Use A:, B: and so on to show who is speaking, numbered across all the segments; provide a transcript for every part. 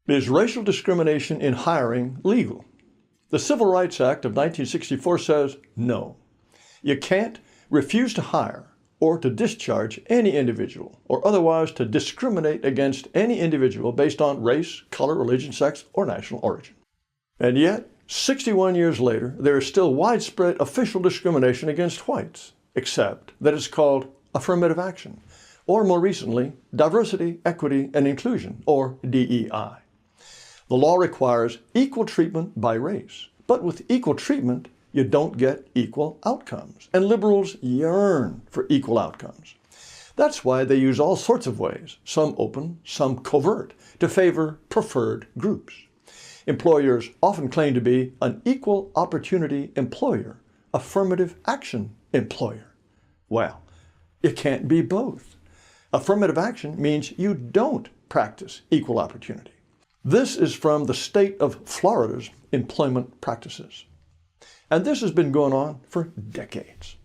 A: Is racial discrimination in hiring legal? The Civil Rights Act of 1964 says no. You can't refuse to hire or to discharge any individual or otherwise to discriminate against any individual based on race, color, religion, sex, or national origin. And yet, 61 years later, there is still widespread official discrimination against whites, except that it's called affirmative action, or more recently, diversity, equity, and inclusion, or DEI. The law requires equal treatment by race, but with equal treatment, you don't get equal outcomes, and liberals yearn for equal outcomes. That's why they use all sorts of ways, some open, some covert, to favor preferred groups. Employers often claim to be an equal opportunity employer, affirmative action employer. Well, it can't be both. Affirmative action means you don't practice equal opportunity. This is from the state of Florida's employment practices. And this has been going on for decades.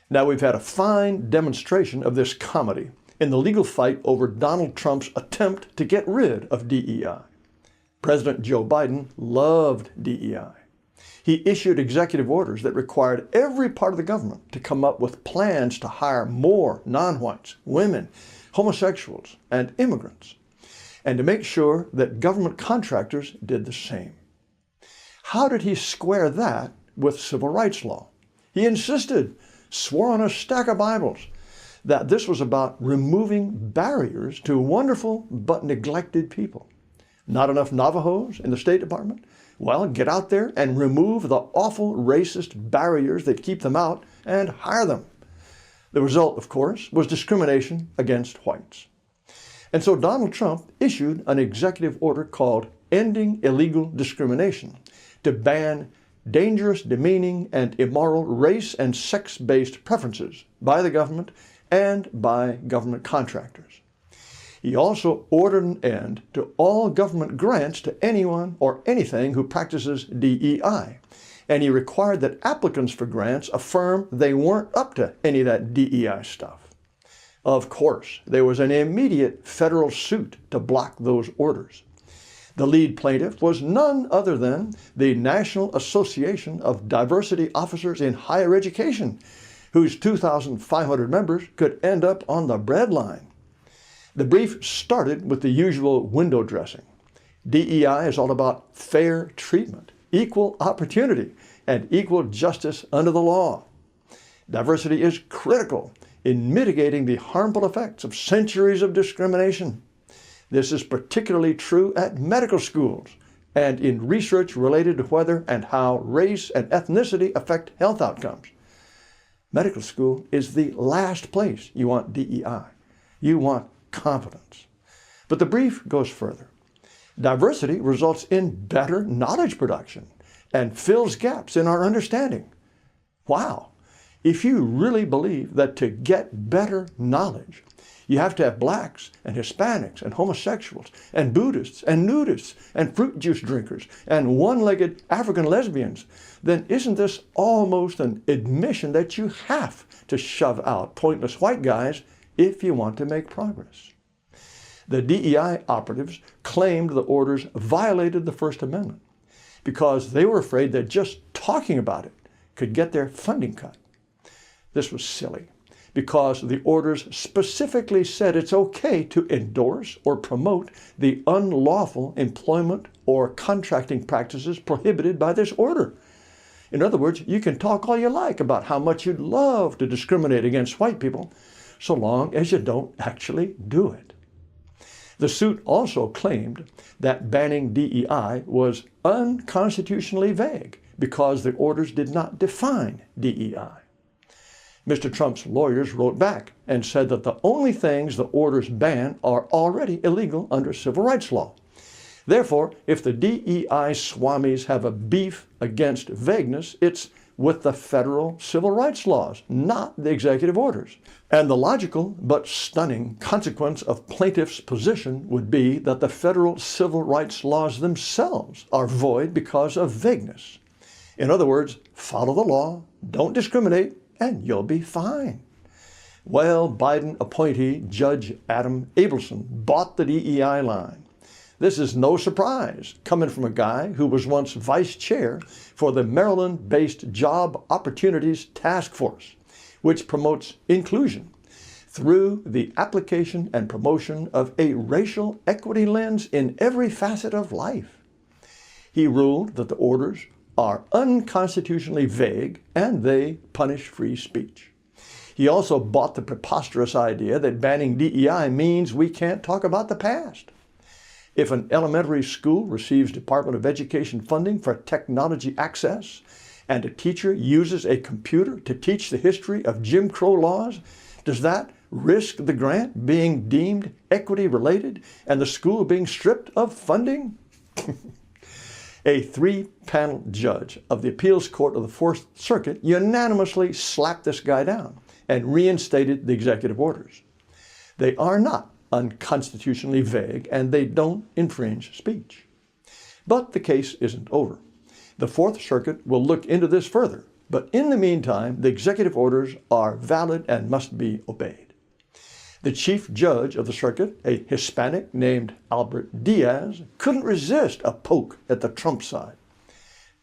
A: Now we've had a fine demonstration of this comedy in the legal fight over Donald Trump's attempt to get rid of DEI. President Joe Biden loved DEI. He issued executive orders that required every part of the government to come up with plans to hire more non-whites, women, homosexuals, and immigrants, and to make sure that government contractors did the same. How did he square that with civil rights law? He insisted, swore on a stack of Bibles, that this was about removing barriers to wonderful but neglected people. Not enough Navajos in the State Department? Well, get out there and remove the awful racist barriers that keep them out and hire them. The result, of course, was discrimination against whites. And so Donald Trump issued an executive order called Ending Illegal Discrimination to ban dangerous, demeaning, and immoral race and sex-based preferences by the government and by government contractors. He also ordered an end to all government grants to anyone or anything who practices DEI, and he required that applicants for grants affirm they weren't up to any of that DEI stuff. Of course, there was an immediate federal suit to block those orders. The lead plaintiff was none other than the National Association of Diversity Officers in Higher Education, whose 2,500 members could end up on the breadline. The brief started with the usual window dressing. DEI is all about fair treatment, equal opportunity, and equal justice under the law. Diversity is critical in mitigating the harmful effects of centuries of discrimination. This is particularly true at medical schools and in research related to whether and how race and ethnicity affect health outcomes. Medical school is the last place you want DEI. You want competence. But the brief goes further. Diversity results in better knowledge production and fills gaps in our understanding. Wow! If you really believe that to get better knowledge, you have to have blacks and Hispanics and homosexuals and Buddhists and nudists and fruit juice drinkers and one-legged African lesbians, then isn't this almost an admission that you have to shove out pointless white guys if you want to make progress? The DEI operatives claimed the orders violated the First Amendment because they were afraid that just talking about it could get their funding cut. This was silly because the orders specifically said it's okay to endorse or promote the unlawful employment or contracting practices prohibited by this order. In other words, you can talk all you like about how much you'd love to discriminate against white people, so long as you don't actually do it. The suit also claimed that banning DEI was unconstitutionally vague because the orders did not define DEI. Mr. Trump's lawyers wrote back and said that the only things the orders ban are already illegal under civil rights law. Therefore, if the DEI swamis have a beef against vagueness, it's with the federal civil rights laws, not the executive orders. And the logical but stunning consequence of plaintiffs' position would be that the federal civil rights laws themselves are void because of vagueness. In other words, follow the law, don't discriminate, and you'll be fine. Well, Biden appointee Judge Adam Abelson bought the DEI line. This is no surprise, coming from a guy who was once vice chair for the Maryland-based Job Opportunities Task Force, which promotes inclusion through the application and promotion of a racial equity lens in every facet of life. He ruled that the orders are unconstitutionally vague and they punish free speech. He also bought the preposterous idea that banning DEI means we can't talk about the past. If an elementary school receives Department of Education funding for technology access and a teacher uses a computer to teach the history of Jim Crow laws, does that risk the grant being deemed equity related and the school being stripped of funding? A 3-panel judge of the appeals court of the Fourth Circuit unanimously slapped this guy down and reinstated the executive orders. They are not unconstitutionally vague and they don't infringe speech. But the case isn't over. The Fourth Circuit will look into this further, but in the meantime, the executive orders are valid and must be obeyed. The chief judge of the circuit, a Hispanic named Albert Diaz, couldn't resist a poke at the Trump side.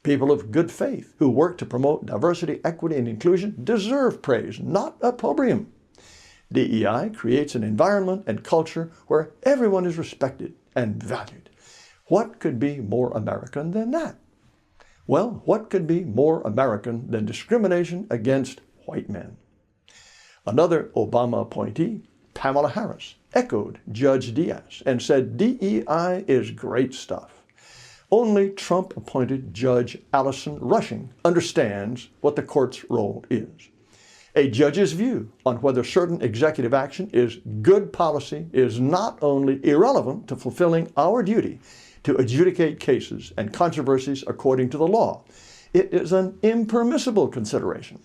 A: People of good faith who work to promote diversity, equity, and inclusion deserve praise, not opprobrium. DEI creates an environment and culture where everyone is respected and valued. What could be more American than that? Well, what could be more American than discrimination against white men? Another Obama appointee, Kamala Harris, echoed Judge Diaz and said DEI is great stuff. Only Trump-appointed Judge Allison Rushing understands what the court's role is. A judge's view on whether certain executive action is good policy is not only irrelevant to fulfilling our duty to adjudicate cases and controversies according to the law, it is an impermissible consideration.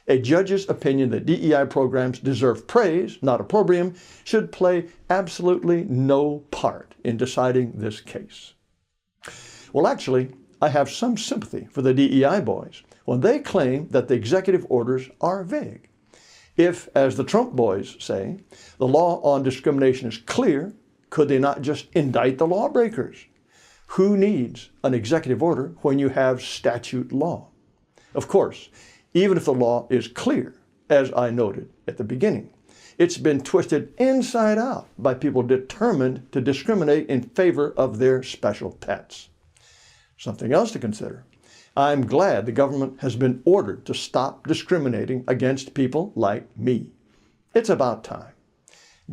A: A judge's opinion that DEI programs deserve praise, not opprobrium, should play absolutely no part in deciding this case. Well, actually, I have some sympathy for the DEI boys when they claim that the executive orders are vague. If, as the Trump boys say, the law on discrimination is clear, could they not just indict the lawbreakers? Who needs an executive order when you have statute law? Of course, even if the law is clear, as I noted at the beginning, it's been twisted inside out by people determined to discriminate in favor of their special pets. Something else to consider. I'm glad the government has been ordered to stop discriminating against people like me. It's about time.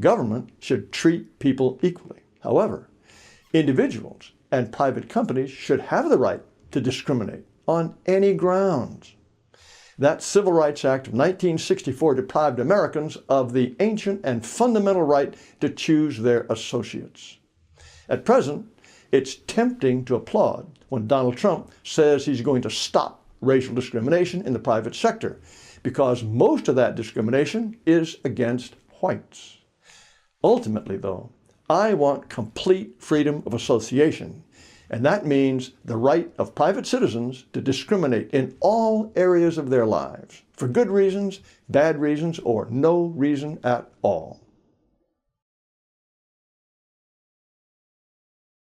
A: Government should treat people equally. However, individuals and private companies should have the right to discriminate on any grounds. That Civil Rights Act of 1964 deprived Americans of the ancient and fundamental right to choose their associates. At present, it's tempting to applaud when Donald Trump says he's going to stop racial discrimination in the private sector, because most of that discrimination is against whites. Ultimately, though, I want complete freedom of association, and that means the right of private citizens to discriminate in all areas of their lives, for good reasons, bad reasons, or no reason at all.